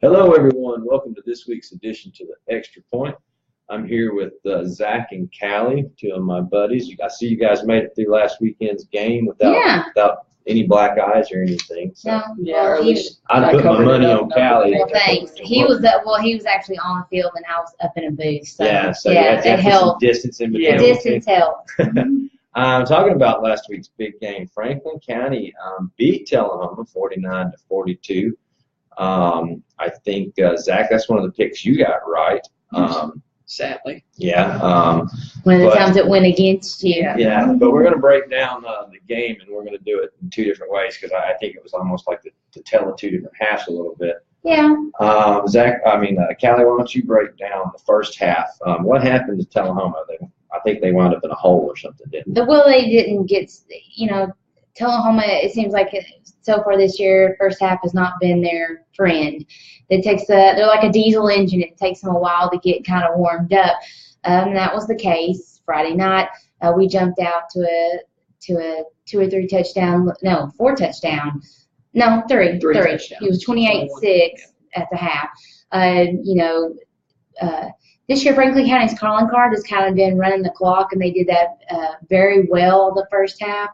Hello, everyone. Welcome to this week's edition to the Extra Point. I'm here with Zach and Callie, two of my buddies. I see you guys made it through last weekend's game without any black eyes or anything. So No, Yeah, well, or at least I put my money on Callie. well, thanks. He was actually on the field and I was up in a booth. So so you had to it put some helped. distance in between. The distance helped. I'm talking about last week's big game. Franklin County beat Tullahoma 49-42. I think, Zach, that's one of the picks you got right. Sadly. Yeah. One of the times it went against you. Yeah, but we're going to break down the game, and we're going to do it in two different ways because I think it was almost like to tell the two different halves a little bit. Yeah. Zach, Callie, why don't you break down the first half? What happened to Tullahoma? I think they wound up in a hole or something, didn't they? Well, they didn't get, Tullahoma, it seems like so far this year, first half has not been their friend. They're like a diesel engine. It takes them a while to get kind of warmed up. That was the case Friday night. We jumped out to a 2 or 3 touchdown. No, 4 touchdown. No, three. Touchdowns. It was 28-6 at the half. This year, Franklin County's calling card has kind of been running the clock, and they did that very well the first half.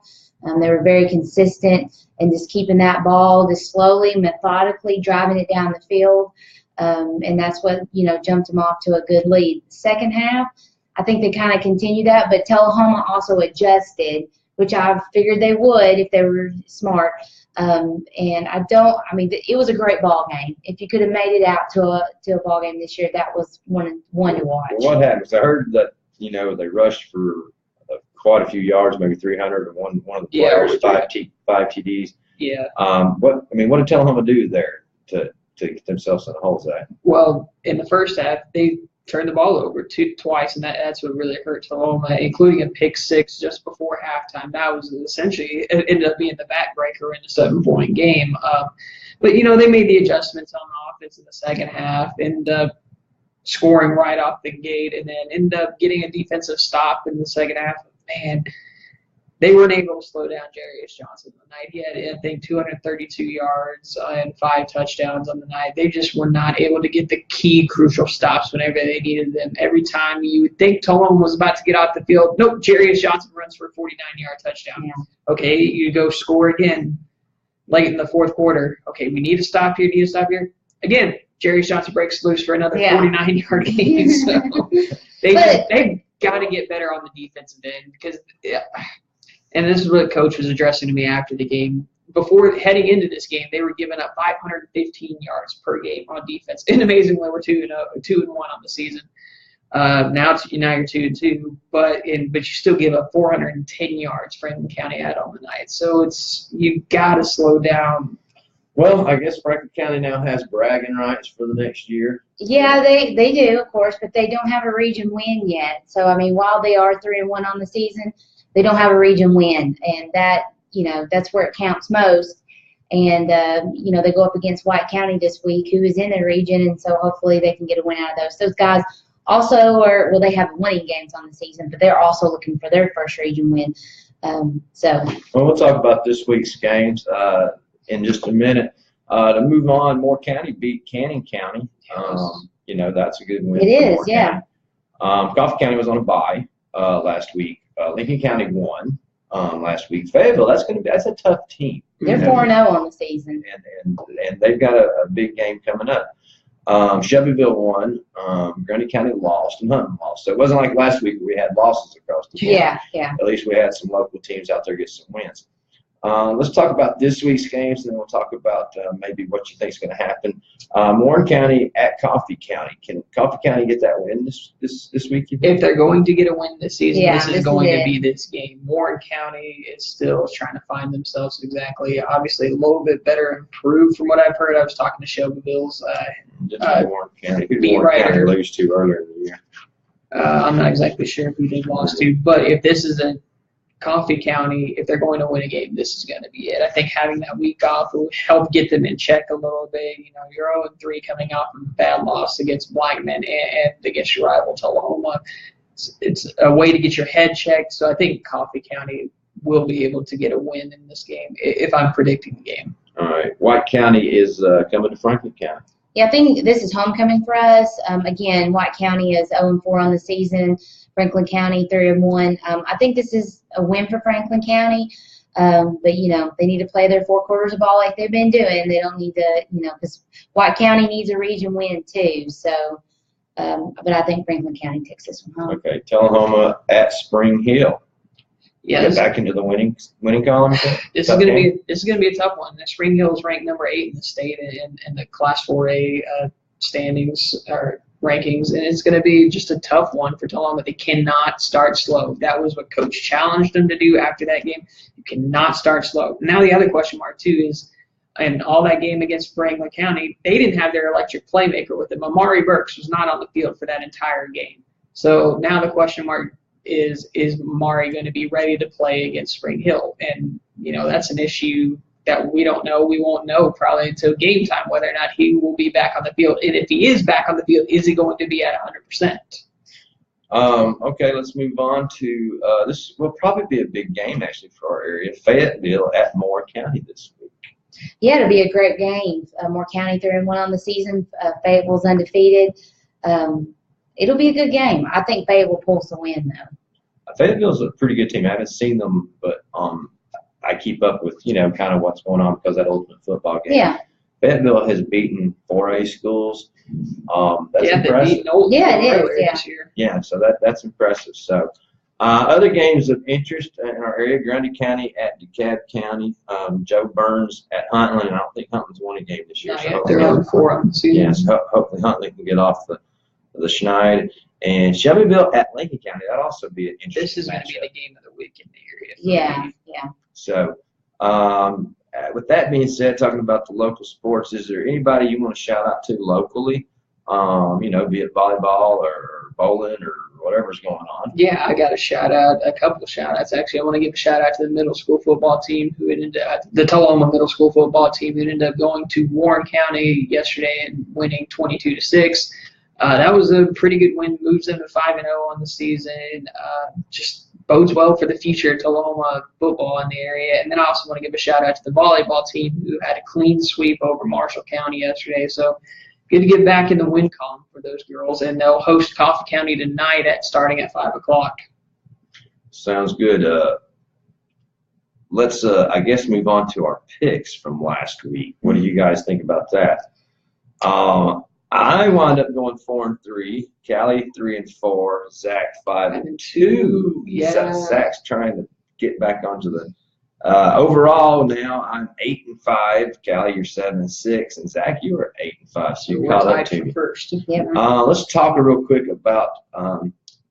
They were very consistent and just keeping that ball just slowly, methodically driving it down the field. And that's what, jumped them off to a good lead. Second half, I think they kind of continued that, but Tullahoma also adjusted, which I figured they would if they were smart. It was a great ball game. If you could have made it out to a ball game this year, that was one to watch. Well, what happened? I heard that, they rushed for quite a few yards, maybe 300, and one of the players, five TDs. Yeah. What did Tullahoma do there to get themselves in the hole, Zach? Well, in the first half, they turned the ball over twice, and that's what really hurt Tullahoma, including a pick six just before halftime. That was essentially it ended up being the backbreaker in a 7-point game. But they made the adjustments on offense in the second half, ended up scoring right off the gate, and then ended up getting a defensive stop in the second half. Man, they weren't able to slow down Jarius Johnson on the night. He had, I think, 232 yards and 5 touchdowns on the night. They just were not able to get the key crucial stops whenever they needed them. Every time you would think Tullahoma was about to get off the field, nope, Jarius Johnson runs for a 49-yard touchdown. Yeah. Okay, you go score again late in the fourth quarter. Okay, we need to stop here, Again, Jarius Johnson breaks loose for another 49-yard game. So they've got to get better on the defensive end because and this is what Coach was addressing to me after the game. Before heading into this game, they were giving up 515 yards per game on defense. And amazingly, we're 2-1 on the season. Now you're 2-2, but you still give up 410 yards Franklin County had on the night. So you got to slow down. Well, I guess Franklin County now has bragging rights for the next year. Yeah, they do, of course, but they don't have a region win yet. So, while they are 3-1 on the season, they don't have a region win. And that, that's where it counts most. And, they go up against White County this week, who is in the region, and so hopefully they can get a win out of those. Those guys also they have winning games on the season, but they're also looking for their first region win. Well, we'll talk about this week's games in just a minute. To move on, Moore County beat Cannon County. That's a good win. It is, yeah. Coffee County was on a bye last week. Lincoln County won last week. Fayetteville, that's a tough team. They're 4-0 on the season, and they've got a big game coming up. Shelbyville won. Grundy County lost, and Hunting lost. So it wasn't like last week where we had losses across the board. Yeah. At least we had some local teams out there get some wins. Let's talk about this week's games, and then we'll talk about maybe what you think is going to happen. Warren County at Coffee County. Can Coffee County get that win this week? If they're going to get a win this season, this is going to be this game. Warren County is still trying to find themselves exactly. Obviously, a little bit better improved from what I've heard. I was talking to Shelbyville's Warren County. Who did Warren County lose to earlier in the year? I'm not exactly sure who they lost to, but if this is a Coffee County, if they're going to win a game, this is going to be it. I think having that week off will help get them in check a little bit. You're 0-3 coming off from a bad loss against Blackman and against your rival Tullahoma. It's a way to get your head checked. So I think Coffee County will be able to get a win in this game if I'm predicting the game. All right. White County is coming to Franklin County. Yeah, I think this is homecoming for us. Again, White County is 0-4 on the season. Franklin County 3-1. I think this is a win for Franklin County. But they need to play their 4 quarters of ball like they've been doing. They don't need to, because White County needs a region win too. So, but I think Franklin County takes this one home. Okay, Tullahoma at Spring Hill. Yeah, Get back into the winning column. This is going to be a tough one. Spring Hill is ranked number 8 in the state in the Class 4A standings or rankings, and it's going to be just a tough one for Tullahoma. They cannot start slow. That was what Coach challenged them to do after that game. You cannot start slow. Now the other question mark too is, in all that game against Franklin County, they didn't have their electric playmaker with them. Amari Burks was not on the field for that entire game. So now the question mark is Amari going to be ready to play against Spring Hill? And that's an issue that we don't know. We won't know probably until game time whether or not he will be back on the field. And if he is back on the field, is he going to be at 100%? Okay, let's move on to this will probably be a big game actually for our area. Fayetteville at Moore County this week. Yeah, it'll be a great game. Moore County 3-1 on the season. Fayetteville's undefeated. It'll be a good game. I think Fayetteville pulls the win though. Fayetteville's a pretty good team. I haven't seen them, but I keep up with kind of what's going on because of that ultimate football game. Yeah. Fayetteville has beaten 4A schools. That's impressive. Yeah, it is. Yeah. This year. Yeah, so that's impressive. So, other games of interest in our area: Grundy County at DeKalb County, Joe Burns at Huntland. I don't think Huntland's won a game this year. So they're 0-4 on the season. Yes, hopefully Huntley can get off the Schneid. And Shelbyville at Lincoln County. That'd also be an interesting. This is going to be the game of the week in the area. Yeah. So, with that being said, talking about the local sports, is there anybody you want to shout out to locally? Be it volleyball or bowling or whatever's going on. Yeah, I got a couple of shout outs actually. I want to give a shout out to the middle school football team who ended up, the Tullahoma middle school football team who ended up going to Warren County yesterday and winning 22-6. That was a pretty good win, moves them to 5-0 on the season. Just bodes well for the future of Tullahoma football in the area. And then I also want to give a shout out to the volleyball team who had a clean sweep over Marshall County yesterday. So good to get back in the win column for those girls. And they'll host Coffee County tonight starting at 5 o'clock. Sounds good. Let's, I guess, move on to our picks from last week. What do you guys think about that? I wound up going 4-3. Callie 3-4. Zach 5-2. Yeah. Zach's trying to get back onto the. Overall, now I'm 8-5. Callie, you're 7-6, and Zach, you are 8-5. So you caught up to me. First. Yeah. Let's talk real quick about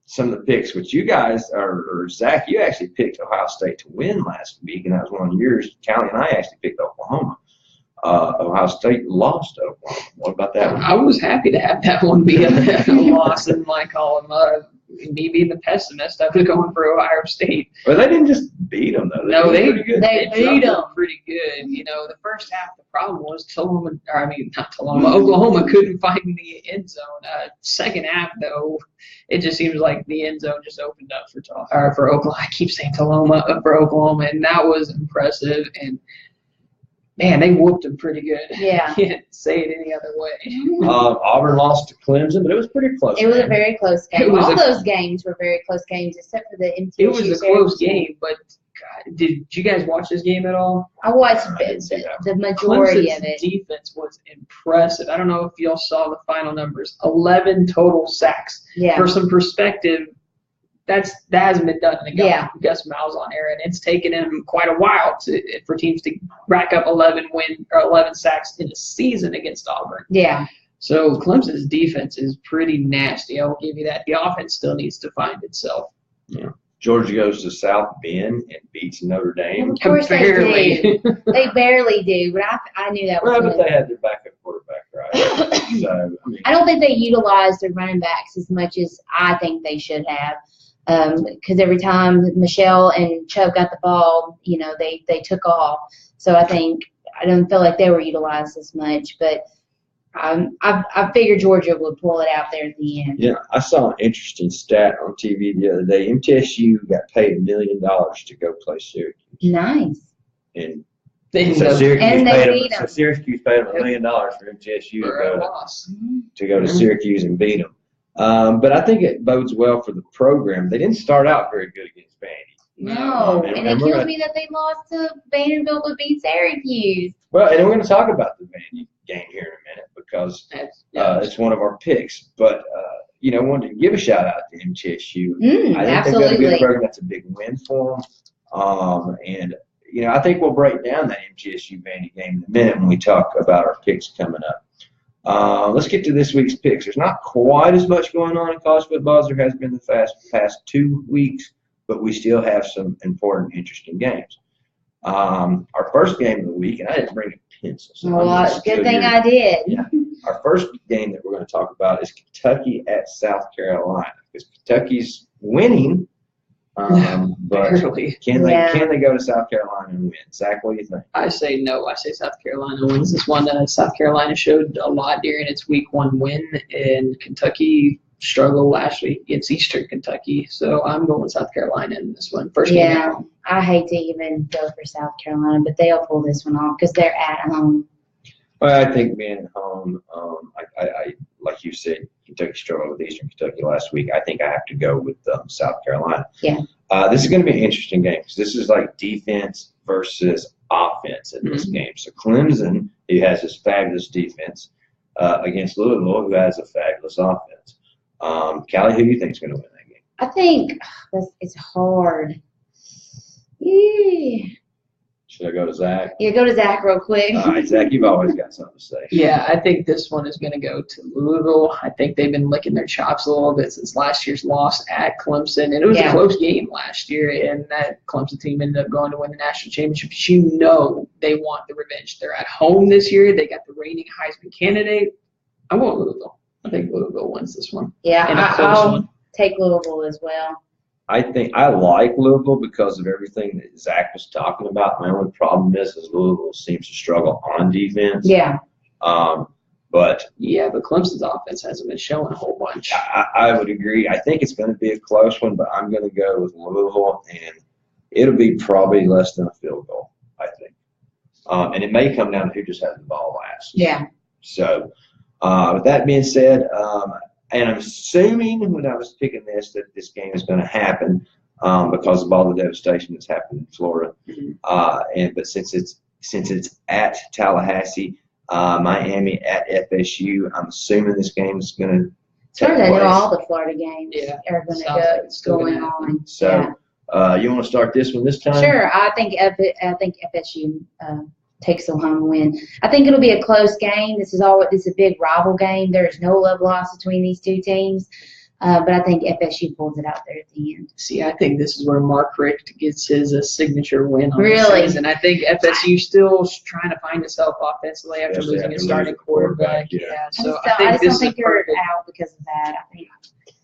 some of the picks. Which you guys or Zach, you actually picked Ohio State to win last week, and that was one of yours. Callie and I actually picked Oklahoma. Ohio State lost to Oklahoma. What about that one? I was happy to have that one be a loss in my column. Me being the pessimist, I was going for Ohio State. Well, they didn't just beat them, though. They beat them pretty good. The first half, the problem was Oklahoma couldn't find the end zone. Second half, though, it just seems like the end zone just opened up for Oklahoma. I keep saying Tullahoma for Oklahoma, and that was impressive. And man, they whooped them pretty good. Yeah. Can't say it any other way. Auburn lost to Clemson, but it was pretty close. It was a very close game. All those games were very close games, except for the MTSU. It was a close game, but God, did you guys watch this game at all? I watched the majority Clemson's of it. Defense was impressive. I don't know if y'all saw the final numbers. 11 total sacks. Yeah. For some perspective, that hasn't been done in a Gus Malzahn era, and it's taken him quite a while for teams to rack up 11 sacks in a season against Auburn. Yeah. So Clemson's defense is pretty nasty. I will give you that. The offense still needs to find itself. Yeah. Georgia goes to South Bend and beats Notre Dame. Of course Barely. they do. They barely do, but I knew that was Well, good. but they had their backup quarterback, right? So, I don't think they utilized their running backs as much as I think they should have. Because every time Michelle and Chubb got the ball, they took off. So I don't feel like they were utilized as much. But I figured Georgia would pull it out there at the end. Yeah, I saw an interesting stat on TV the other day. MTSU got paid $1 million to go play Syracuse. Nice. And So Syracuse And they paid beat them. So 'em. Syracuse paid them $1 million for MTSU For a loss. to go to Syracuse and beat them. But I think it bodes well for the program. They didn't start out very good against Vandy. No, and and it we're kills gonna- me that they lost to Vanderbilt but beat Syracuse. Well, and we're going to talk about the Vandy game here in a minute because it's one of our picks. But wanted to give a shout out to MTSU. I think they've got a good Absolutely. program. That's a big win for them. And I think we'll break down that MTSU Vandy game in a minute when we talk about our picks coming up. Let's get to this week's picks. There's not quite as much going on in college football as there has been the past 2 weeks, but we still have some important, interesting games. Our first game of the week, and I didn't bring a pencil. So Well, good thing I did. Yeah. Our first game that we're going to talk about is Kentucky at South Carolina, because Kentucky's winning, but Barely. can they go to South Carolina and win? Zach, what do you think? I say no. I say South Carolina wins this one. South Carolina showed a lot during its week 1 win, and Kentucky struggled last week against Eastern Kentucky. So I'm going with South Carolina in this one. First game. Yeah, I hate to even go for South Carolina, but they'll pull this one off because they're at home. Well, I think being at home, I like you said, Kentucky struggled with Eastern Kentucky last week. I think I have to go with South Carolina. Yeah. This is going to be an interesting game because this is like defense versus offense in this game. So Clemson, who has this fabulous defense, against Louisville, who has a fabulous offense. Callie, who do you think is going to win that game? I think it's hard. Yeah. Should I go to Zach? Yeah, go to Zach real quick. All right, Zach, you've always got something to say. Yeah, I think this one is going to go to Louisville. I think they've been licking their chops a little bit since last year's loss at Clemson. And it was a close game last year, and that Clemson team ended up going to win the national championship. But they want the revenge. They're at home this year. They got the reigning Heisman candidate. I want Louisville. I think Louisville wins this one. Yeah, And a close I'll one. take Louisville as well. I think I like Louisville because of everything that Zach was talking about. My only problem is Louisville seems to struggle on defense. Yeah. But Clemson's offense hasn't been showing a whole bunch. I would agree. I think it's going to be a close one, but I'm going to go with Louisville, and it'll be probably less than a field goal, I think. And it may come down to who just has the ball last. Yeah. So, with that being said, and I'm assuming when I was picking this that this game is going to happen because of all the devastation that's happened in Florida. But since it's at Tallahassee, Miami at FSU, I'm assuming this game is going to take I know place. all the Florida games are going to go going on. So, you want to start this one this time? Sure. I think FSU takes the home win. I think it'll be a close game. This is a big rival game. There's no love lost between these two teams, but I think FSU pulls it out there at the end. See, I think this is where Mark Richt gets his signature win on Really? the season. I think FSU still trying to find itself offensively after losing a starting quarterback. So I just don't think is they're perfect. out because of that. I think.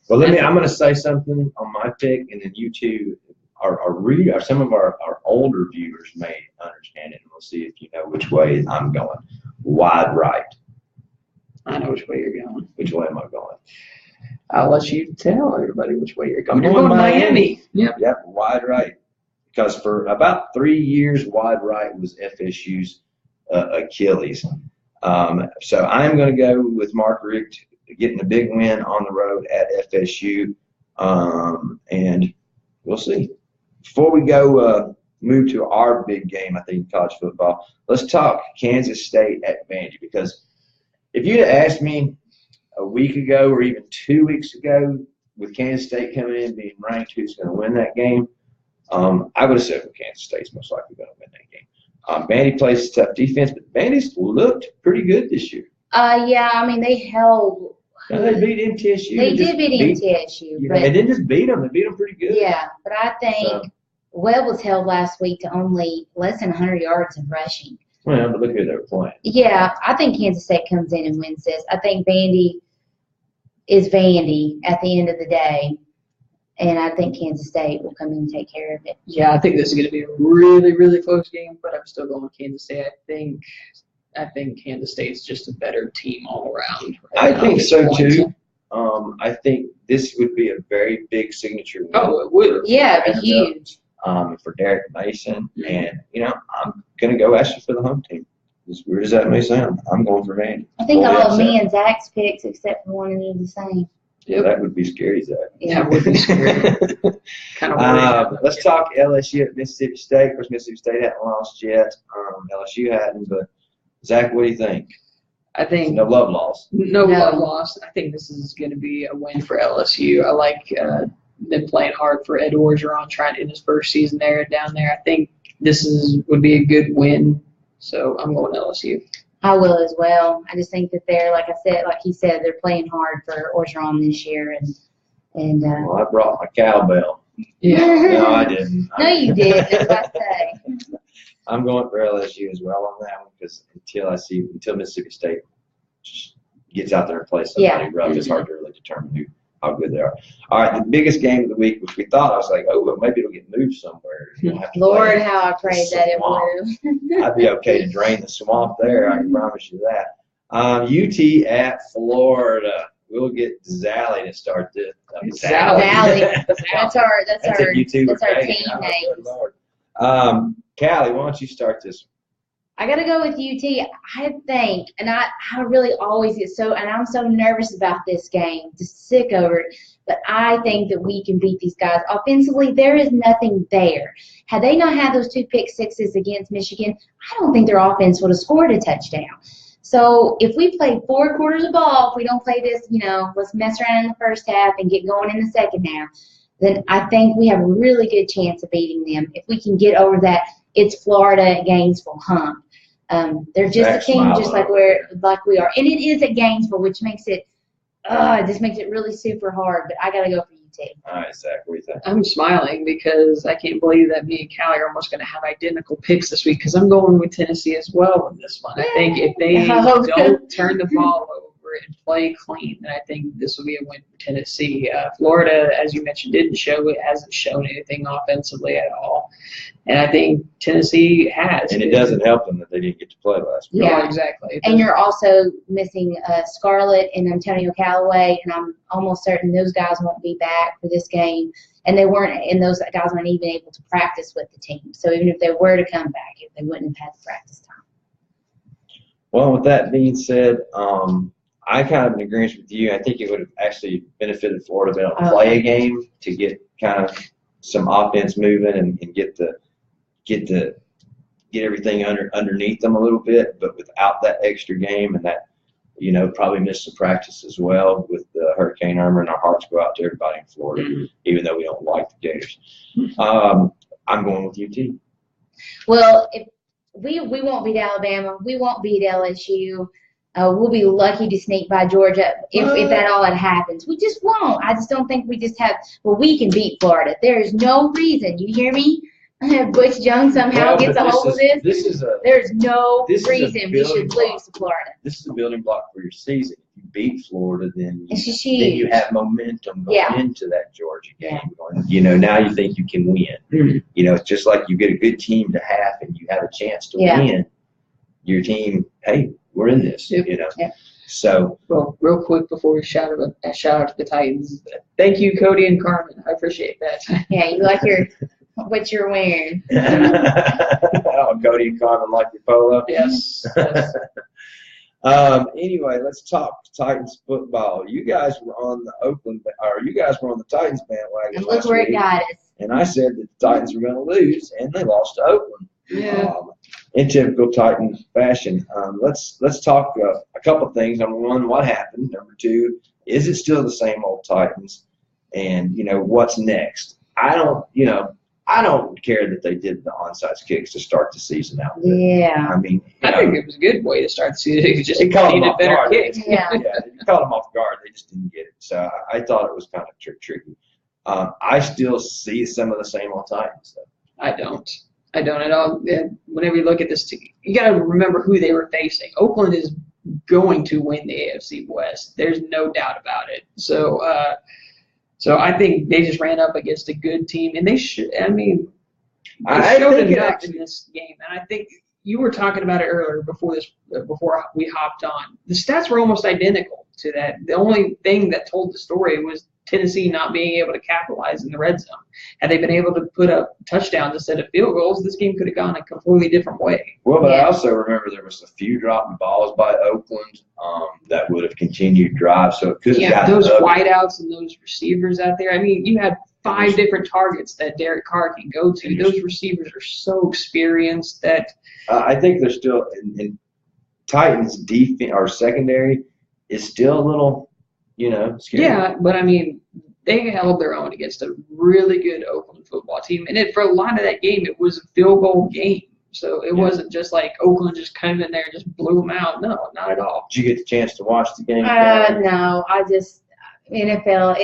Well, I'm going to say something on my pick, and then you two, some of our older viewers may understand it, and we'll see if you know which way I'm going. Wide right. I know which way you're going. Which way am I going? I'll let you tell everybody which way you're going. I'm You're going going to Miami. Yep. Yep, wide right. Because for about 3 years, wide right was FSU's Achilles. So I'm going to go with Mark Richt getting a big win on the road at FSU, and we'll see. Before we go move to our big game, I think, in college football, let's talk Kansas State at Vandy, because if you'd asked me a week ago or even 2 weeks ago, with Kansas State coming in being ranked, who's going to win that game, I would have said Kansas State's most likely going to win that game. Vandy plays a tough defense, but Vandy's looked pretty good this year. Yeah, I mean, they held. They beat MTSU. They did beat MTSU. They didn't just beat them. They beat them pretty good. Yeah, but I think Webb was held last week to only less than 100 yards of rushing. Well, but look who they were playing. Yeah, I think Kansas State comes in and wins this. I think Vandy is Vandy at the end of the day, and I think Kansas State will come in and take care of it. Yeah, I think this is going to be a really, really close game, but I'm still going with Kansas State. I think Kansas State's just a better team all around. I think so too. I think this would be a very big signature win. Oh, it would. Yeah, it'd be huge. for Derek Mason. And, I'm going to go actually for the home team. As weird as that may sound, I'm going for Vandy. I think Fully all of upset. me and Zach's picks, except for one of you, the same. Yeah, that would be scary, Zach. That would be scary. Kind of worried. Let's talk LSU at Mississippi State. Of course, Mississippi State hadn't lost yet. LSU hadn't, but Zach, what do you think? I think No love lost. No love lost. I think this is going to be a win for LSU. I like them playing hard for Ed Orgeron, trying to end his first season down there. I think this would be a good win. So I'm going LSU. I will as well. I just think that they're, like he said, they're playing hard for Orgeron this year, and Well, I brought my cowbell. Yeah. No, I didn't. No, you did. That's what I say. I'm going for LSU as well on that one because until Mississippi State just gets out there and plays somebody rough, it's hard to really determine how good they are. All right, the biggest game of the week, which we thought, I was like, well, maybe it'll get moved somewhere. You don't have to Lord, play how I prayed that it would. I'd be okay to drain the swamp there. I can promise you that. UT at Florida. We'll get Zally to start this. Zally. That's our YouTube team Oh, name. good Lord. Callie, why don't you start this one? I got to go with UT. I think, and I really always get and I'm so nervous about this game, just sick over it, but I think that we can beat these guys. Offensively, there is nothing there. Had they not had those 2 pick sixes against Michigan, I don't think their offense would have scored a touchdown. So if we play 4 quarters of ball, if we don't play this, let's mess around in the first half and get going in the second half, then I think we have a really good chance of beating them. If we can get over that, it's Florida Gainesville hump. They're just a team just like we are. And it is at Gainesville, which makes it just makes it really super hard. But I got to go for UT. All right, Zach, what do you think? I'm smiling because I can't believe that me and Callie are almost going to have identical picks this week because I'm going with Tennessee as well in this one. I think if they don't turn the ball over and play clean, then I think this will be a win for Tennessee. Florida, as you mentioned, hasn't shown anything offensively at all. And I think Tennessee has. And it doesn't help them that they didn't get to play last week. Yeah, exactly. And you're also missing Scarlett and Antonio Callaway, and I'm almost certain those guys won't be back for this game. And those guys weren't even able to practice with the team. So even if they were to come back, they wouldn't have had the practice time. Well, with that being said, I kind of agree with you. I think it would have actually benefited Florida to be able to play a game to get kind of some offense moving and get everything underneath them a little bit. But without that extra game and that, probably missed some practice as well with the Hurricane Irma, and our hearts go out to everybody in Florida, even though we don't like the Gators. I'm going with UT. Well, if we won't beat Alabama, we won't beat LSU. We'll be lucky to sneak by Georgia if that all that happens. We just won't. I just don't think we just have. Well, we can beat Florida. There is no reason. You hear me? Butch Jones somehow gets a hold of this. There's no reason we should lose to Florida. This is a building block for your season. If you beat Florida, then you have momentum going into that Georgia game. Now you think you can win. It's just like you get a good team to have and you have a chance to win. Your team, hey, we're in this. So, well, real quick before we shout out to the Titans, thank you, Cody and Carmen. I appreciate that. Yeah, you like what you're wearing. Cody and Carmen like your polo. Yes. Anyway, let's talk Titans football. You guys were on the Titans bandwagon. And look where it got us. And I said that the Titans were going to lose, and they lost to Oakland. Yeah. In typical Titans fashion. Let's talk a couple of things. Number one, what happened? Number two, is it still the same old Titans? And what's next? I don't care that they did the onside kicks to start the season out. Yeah. I mean, I think it was a good way to start the season. You just caught them needed off better guard. kicks. Yeah. It caught them off guard. They just didn't get it. So I thought it was kind of tricky. I still see some of the same old Titans, though. I don't at all. Whenever you look at this team, you got to remember who they were facing. Oakland is going to win the AFC West. There's no doubt about it. So I think they just ran up against a good team, and they should. I mean, they showed enough in this game, and I think you were talking about it earlier before we hopped on. The stats were almost identical to that. The only thing that told the story was Tennessee not being able to capitalize in the red zone. Had they been able to put up touchdowns instead of field goals, this game could have gone a completely different way. Well, but I Yeah. also remember there was a few dropping balls by Oakland that would have continued drive, so it could have Yeah, gotten those ugly. wideouts and those receivers out there. I mean, you had 5 different targets that Derek Carr can go to. Those receivers are so experienced that I think they're still in Titans' defense or secondary is still a little, scary. yeah, but I mean, they held their own against a really good Oakland football team, and for a lot of that game, it was a field goal game. So it wasn't just like Oakland just came in there and just blew them out. No, not at all. Did you get the chance to watch the game? No, I just NFL.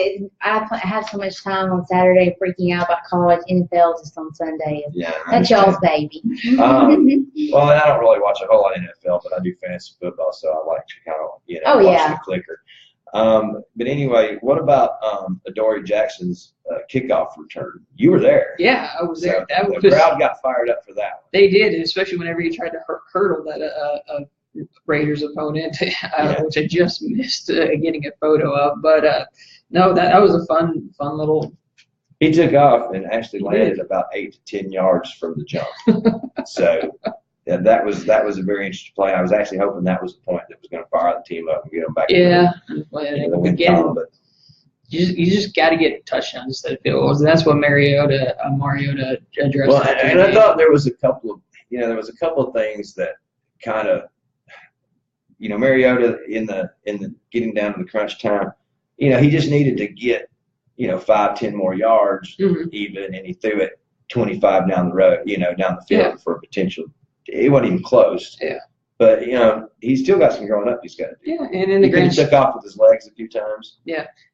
I have so much time on Saturday freaking out about college. NFL just on Sunday. Yeah. That's y'all's baby. Well, I don't really watch a whole lot of NFL, but I do fantasy football, so I like to kind of, Oh, watch yeah. the clicker. But anyway, what about Adoree Jackson's kickoff return? You were there. Yeah, I was there. So That the was crowd got fired up for that one. They did, especially whenever he tried to hurdle that Raiders opponent, which I just missed getting a photo of. But no, that was a fun little. He took off and actually landed about 8 to 10 yards from the jump. So yeah, that was a very interesting play. I was actually hoping that was the point that was going to fire the team up and get them back. Yeah, the win again, column, but you just got to get touchdowns instead of field goals. And that's what Mariota addressed. well, that and I game. thought there was a couple of things that kind of, Mariota in the getting down to the crunch time, he just needed to get 5-10 more yards even, and he threw it 25 down the road, down the field for a potential. It wasn't even close. Yeah. But he's still got some growing up he's got to do. Yeah, and in the He could have took off with his legs a few times.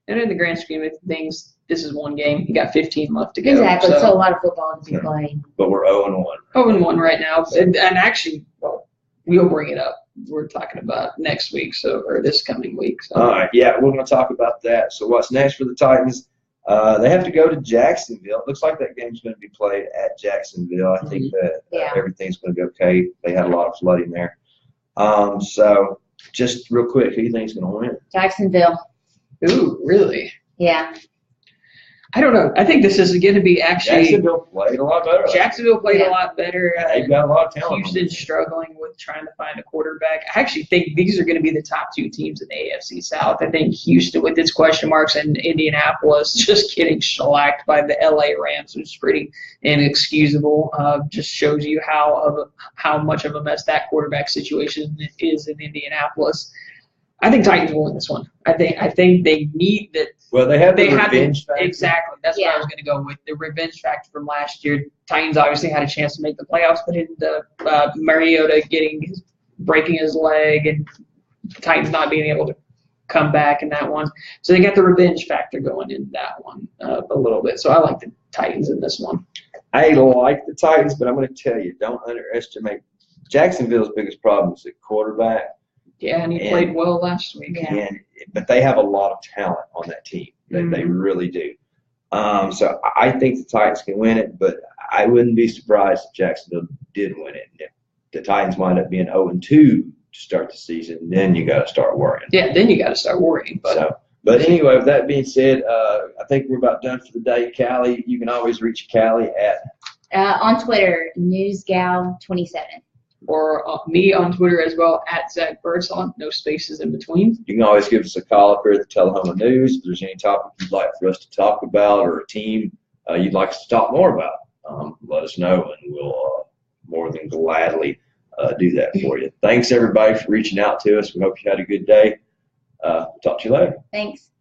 and in the grand scheme of things, this is one game. You got 15 left to go. Exactly. So, So a lot of football to be played. But we're 0-1. 0-1 right now, and actually, well, we'll bring it up. We're talking about next week, or this coming week. So. All right, yeah, we're going to talk about that. So what's next for the Titans? They have to go to Jacksonville. It looks like that game's going to be played at Jacksonville. I think that everything's going to be okay. They had a lot of flooding there. So just real quick, who do you think is going to win? Jacksonville. Ooh, really? Yeah. I don't know. I think this is going to be actually. Jacksonville played a lot better. Jacksonville played a lot better. They've got a lot of talent. Houston's struggling with trying to find a quarterback. I actually think these are going to be the top 2 teams in the AFC South. I think Houston, with its question marks, and Indianapolis just getting shellacked by the LA Rams, which is pretty inexcusable. Just shows you how much of a mess that quarterback situation is in Indianapolis. I think Titans will win this one. I think they need that. Well, they have the revenge factor. Exactly. That's what I was going to go with. The revenge factor from last year. Titans obviously had a chance to make the playoffs, but in the Mariota breaking his leg and Titans not being able to come back in that one. So they got the revenge factor going into that one a little bit. So I like the Titans in this one. I like the Titans, but I'm going to tell you, don't underestimate Jacksonville's biggest problem is the quarterback. Yeah, and he played well last week. But they have a lot of talent on that team. They really do. So I think the Titans can win it, but I wouldn't be surprised if Jacksonville did win it. If the Titans wind up being 0-2 to start the season, then you got to start worrying. Yeah, then you got to start worrying. But anyway, with that being said, I think we're about done for the day. Callie, you can always reach Callie at on Twitter, NewsGal27. Or me on Twitter as well, at Zach Birdsong, no spaces in between. You can always give us a call up here at the Tullahoma News. If there's any topic you'd like for us to talk about or a team you'd like us to talk more about, let us know, and we'll more than gladly do that for you. Thanks, everybody, for reaching out to us. We hope you had a good day. Talk to you later. Thanks.